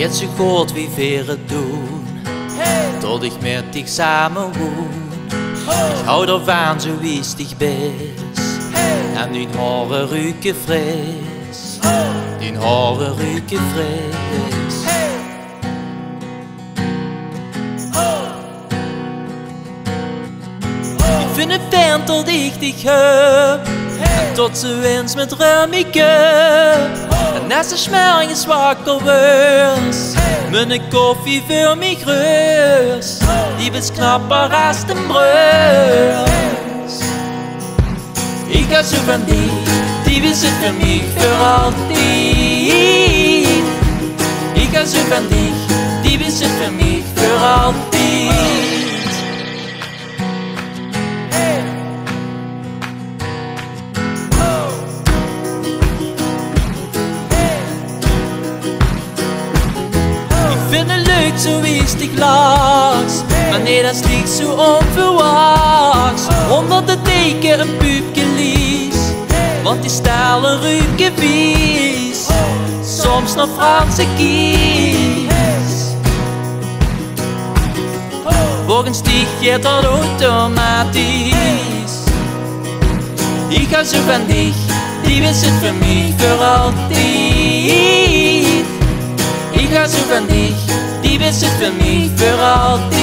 jetzt so gut wie wäre du, tot ich mit dich zusammen wohn. Ich hau dir warm, so wie es dich bist, an den Haare rüke friss, den Haare rüke friss. Ich finde fern, tot ich dich hör, tot zu uns mit Römike. En als de smerring zwakker wordt, mijn koffie voor mij rust. Die is knapper als de brust. Ik ga zo van die is het voor mij voor altijd. Ik ga zo van die is het voor mij voor altijd. Ik vind het leuk zo is die glas, maar nee, dat is niet zo onverwachts. Omdat de teken een puupje lies, want die stalen ruiken vies, soms nog Franse kies. Volgens die gaat dat automatisch. Ik ga zo van die is het voor mij voor altijd. Ik ga zo van die is het voor mij voor altijd.